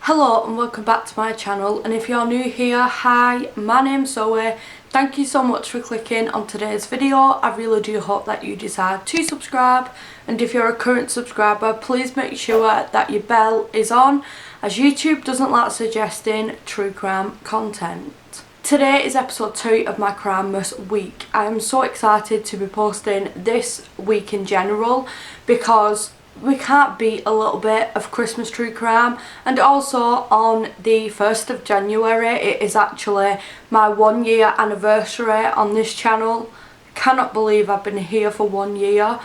Hello and welcome back to my channel, and if you're new here, hi, my name's Zoe. Thank you so much for clicking on today's video. I really do hope that you decide to subscribe, and if you're a current subscriber, please make sure that your bell is on, as YouTube doesn't like suggesting true crime content. Today is episode 2 of my Crimemas week. I am so excited to be posting this week in general because we can't beat a little bit of Christmas true crime, and also on the 1st of January it is actually my 1 year anniversary on this channel. Cannot believe I've been here for 1 year.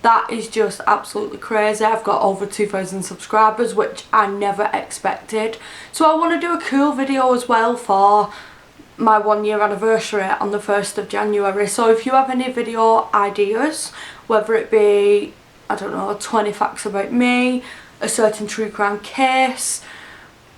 That is just absolutely crazy. I've got over 2,000 subscribers, which I never expected. So I want to do a cool video as well for my 1 year anniversary on the 1st of January. So if you have any video ideas, whether it be, I don't know, 20 facts about me, a certain true crime case,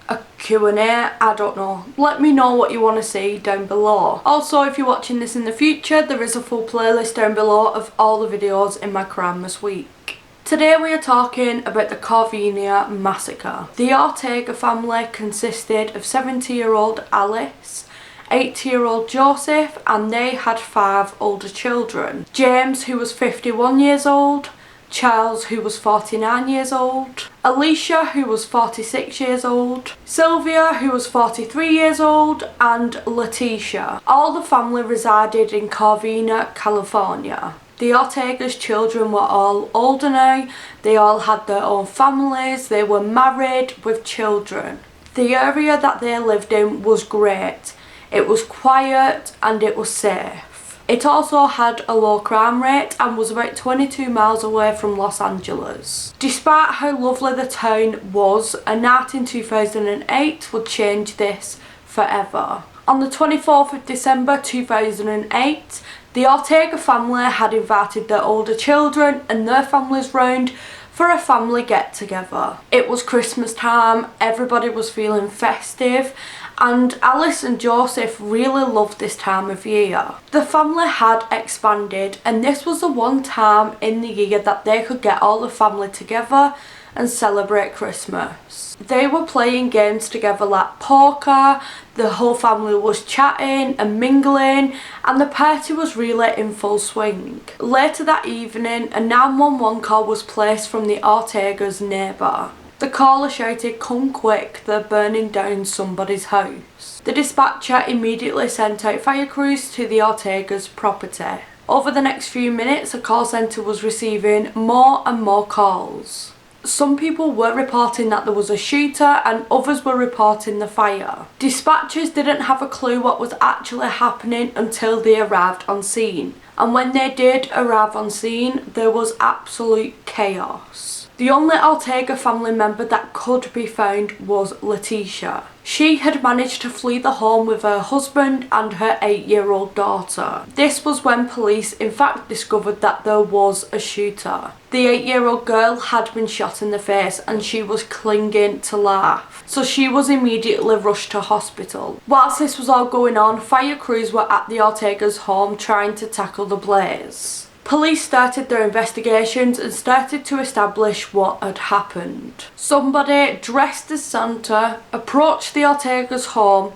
a Q&A, I don't know. Let me know what you want to see down below. Also, if you're watching this in the future, there is a full playlist down below of all the videos in my Crimemas week. Today we are talking about the Corvina Massacre. The Ortega family consisted of 70-year-old Alice, 80-year-old Joseph, and they had 5 older children. James, who was 51 years old, Charles, who was 49 years old, Alicia, who was 46 years old, Sylvia, who was 43 years old, and Letitia. All the family resided in Corvina, California. The Ortega's children were all older now, they all had their own families, they were married with children. The area that they lived in was great. It was quiet and it was safe. It also had a low crime rate and was about 22 miles away from Los Angeles. Despite how lovely the town was, a night in 2008 would change this forever. On the 24th of December 2008, the Ortega family had invited their older children and their families round for a family get-together. It was Christmas time, everybody was feeling festive, and Alice and Joseph really loved this time of year. The family had expanded, and this was the one time in the year that they could get all the family together and celebrate Christmas. They were playing games together like poker, the whole family was chatting and mingling, and the party was really in full swing. Later that evening, a 911 call was placed from the Ortega's neighbour. The caller shouted, "Come quick, they're burning down somebody's house." The dispatcher immediately sent out fire crews to the Ortega's property. Over the next few minutes, the call centre was receiving more and more calls. Some people were reporting that there was a shooter and others were reporting the fire. Dispatchers didn't have a clue what was actually happening until they arrived on scene. And when they did arrive on scene, there was absolute chaos. The only Ortega family member that could be found was Letitia. She had managed to flee the home with her husband and her 8-year-old daughter. This was when police in fact discovered that there was a shooter. The 8-year-old girl had been shot in the face and she was clinging to life, so she was immediately rushed to hospital. Whilst this was all going on, fire crews were at the Ortega's home trying to tackle the blaze. Police started their investigations and started to establish what had happened. Somebody dressed as Santa approached the Ortega's home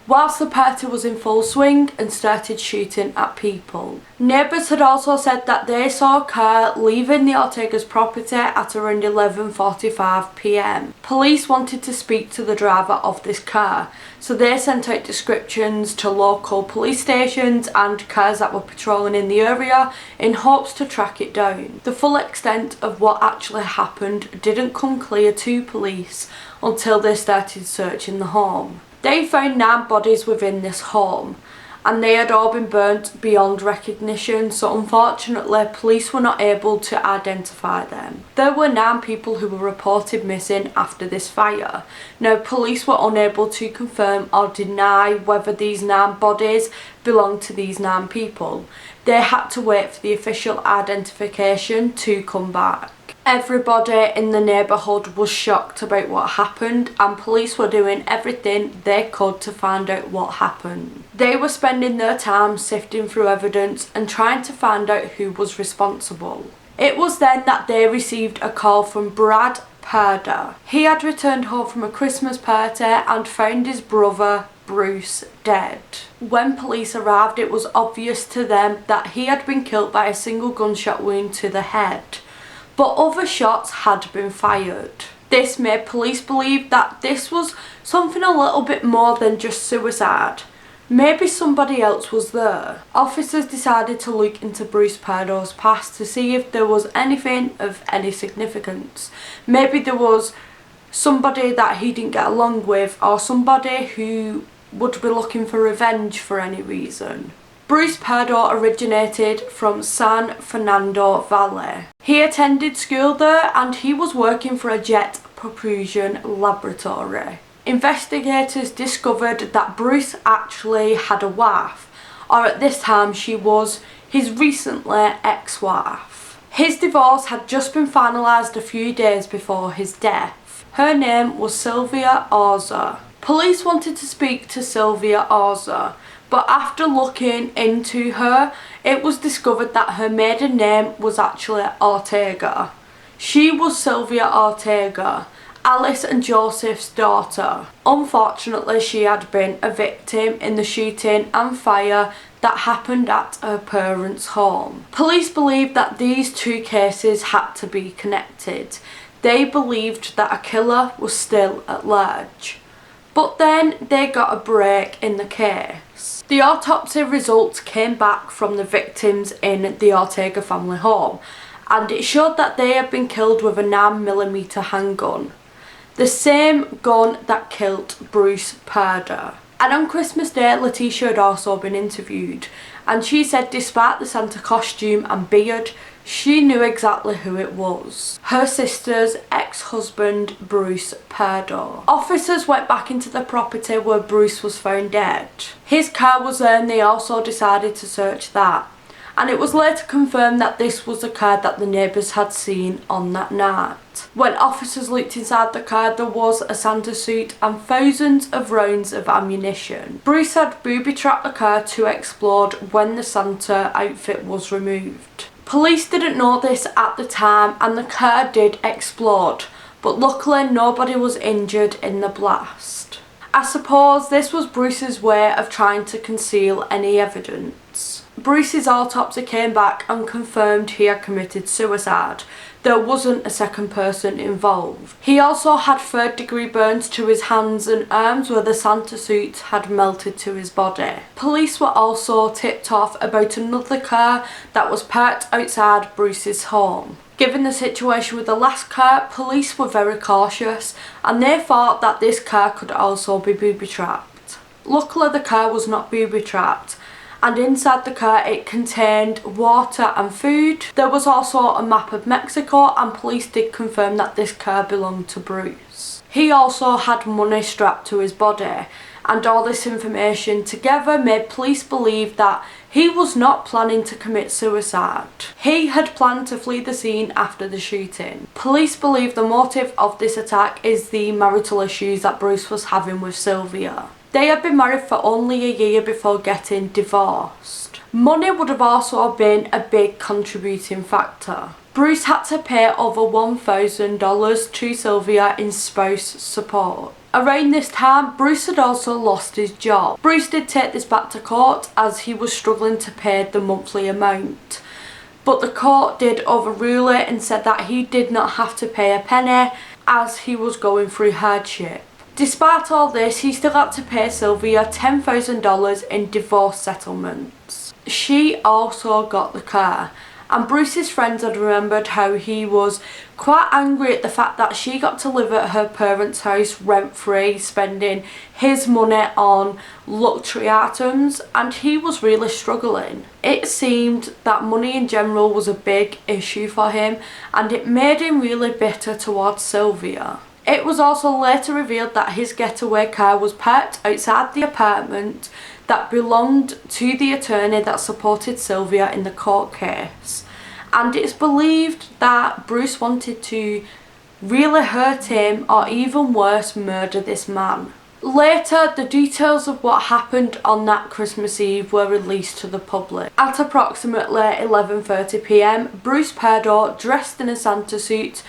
whilst the party was in full swing and started shooting at people. Neighbours had also said that they saw a car leaving the Ortega's property at around 11:45 PM. Police wanted to speak to the driver of this car, so they sent out descriptions to local police stations and cars that were patrolling in the area in hopes to track it down. The full extent of what actually happened didn't come clear to police until they started searching the home. They found 9 bodies within this home, and they had all been burnt beyond recognition, so unfortunately police were not able to identify them. There were 9 people who were reported missing after this fire. Now, police were unable to confirm or deny whether these 9 bodies belonged to these 9 people. They had to wait for the official identification to come back. Everybody in the neighbourhood was shocked about what happened, and police were doing everything they could to find out what happened. They were spending their time sifting through evidence and trying to find out who was responsible. It was then that they received a call from Brad Person. He had returned home from a Christmas party and found his brother Bruce dead. When police arrived, it was obvious to them that he had been killed by a single gunshot wound to the head, but other shots had been fired. This made police believe that this was something a little bit more than just suicide. Maybe somebody else was there. Officers decided to look into Bruce Person's past to see if there was anything of any significance. Maybe there was somebody that he didn't get along with, or somebody who would be looking for revenge for any reason. Bruce Person originated from San Fernando Valley. He attended school there and he was working for a jet propulsion laboratory. Investigators discovered that Bruce actually had a wife, or at this time she was his recently ex-wife. His divorce had just been finalised a few days before his death. Her name was Sylvia Orza. Police wanted to speak to Sylvia Orza, but after looking into her, it was discovered that her maiden name was actually Ortega. She was Sylvia Ortega, Alice and Joseph's daughter. Unfortunately, she had been a victim in the shooting and fire that happened at her parents' home. Police believed that these two cases had to be connected. They believed that a killer was still at large. But then they got a break in the case. The autopsy results came back from the victims in the Ortega family home, and it showed that they had been killed with a 9mm handgun, the same gun that killed Bruce Person. And on Christmas Day, Letitia had also been interviewed, and she said despite the Santa costume and beard, she knew exactly who it was. Her sister's ex-husband, Bruce Person. Officers went back into the property where Bruce was found dead. His car was there and they also decided to search that. And it was later confirmed that this was the car that the neighbours had seen on that night. When officers looked inside the car, there was a Santa suit and thousands of rounds of ammunition. Bruce had booby-trapped the car to explode when the Santa outfit was removed. Police didn't know this at the time and the car did explode, but luckily nobody was injured in the blast. I suppose this was Bruce's way of trying to conceal any evidence. Bruce's autopsy came back and confirmed he had committed suicide. There wasn't a second person involved. He also had third-degree burns to his hands and arms where the Santa suit had melted to his body. Police were also tipped off about another car that was parked outside Bruce's home. Given the situation with the last car, police were very cautious and they thought that this car could also be booby-trapped. Luckily the car was not booby-trapped, and inside the car it contained water and food. There was also a map of Mexico and police did confirm that this car belonged to Bruce. He also had money strapped to his body, and all this information together made police believe that he was not planning to commit suicide. He had planned to flee the scene after the shooting. Police believe the motive of this attack is the marital issues that Bruce was having with Sylvia. They had been married for only a year before getting divorced. Money would have also been a big contributing factor. Bruce had to pay over $1,000 to Sylvia in spouse support. Around this time, Bruce had also lost his job. Bruce did take this back to court as he was struggling to pay the monthly amount. But the court did overrule it and said that he did not have to pay a penny as he was going through hardship. Despite all this, he still had to pay Sylvia $10,000 in divorce settlements. She also got the car, and Bruce's friends had remembered how he was quite angry at the fact that she got to live at her parents' house rent-free, spending his money on luxury items, and he was really struggling. It seemed that money in general was a big issue for him, and it made him really bitter towards Sylvia. It was also later revealed that his getaway car was parked outside the apartment that belonged to the attorney that supported Sylvia in the court case, and it's believed that Bruce wanted to really hurt him or even worse, murder this man. Later, the details of what happened on that Christmas Eve were released to the public. At approximately 11:30 p.m, Bruce Perdo, dressed in a Santa suit,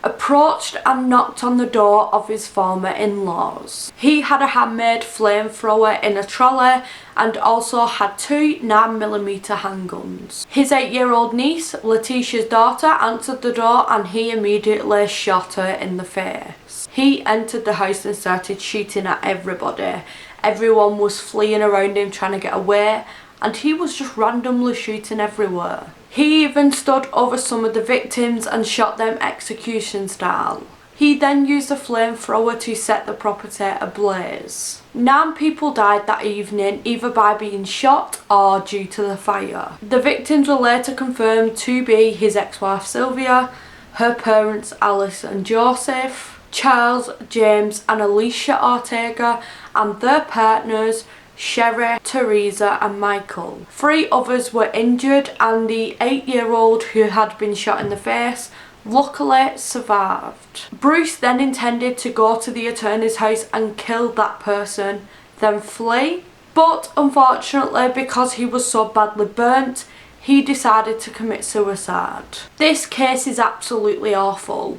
approached and knocked on the door of his former in-laws. He had a handmade flamethrower in a trolley and also had two 9mm handguns. His 8-year-old niece, Letitia's daughter, answered the door and he immediately shot her in the face. He entered the house and started shooting at everybody. Everyone was fleeing around him trying to get away, and he was just randomly shooting everywhere. He even stood over some of the victims and shot them execution style. He then used a flamethrower to set the property ablaze. 9 people died that evening, either by being shot or due to the fire. The victims were later confirmed to be his ex-wife Sylvia, her parents Alice and Joseph, Charles, James and Alicia Ortega, and their partners Sherry, Teresa and Michael. 3 others were injured, and the 8-year-old who had been shot in the face luckily survived. Bruce then intended to go to the attorney's house and kill that person, then flee, but unfortunately, because he was so badly burnt, he decided to commit suicide. This case is absolutely awful.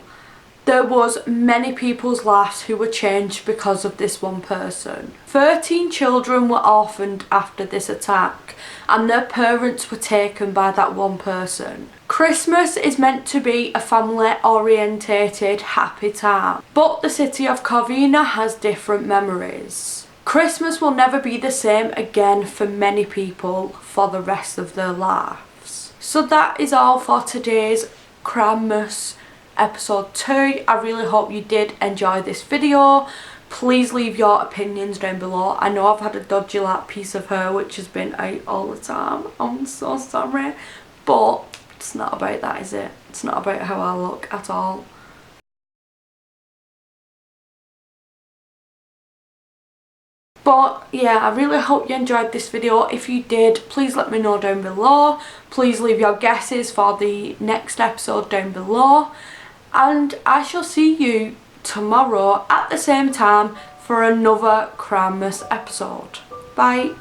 There was many people's lives who were changed because of this one person. 13 children were orphaned after this attack, and their parents were taken by that one person. Christmas is meant to be a family orientated, happy time, but the city of Corvina has different memories. Christmas will never be the same again for many people for the rest of their lives. So that is all for today's Crimemas episode 2. I really hope you did enjoy this video. Please leave your opinions down below. I know I've had a dodgy like piece of hair which has been out all the time. I'm so sorry, but it's not about that, is it? It's not about how I look at all. But yeah, I really hope you enjoyed this video. If you did, please let me know down below. Please leave your guesses for the next episode down below. And I shall see you tomorrow at the same time for another Crimemas episode. Bye.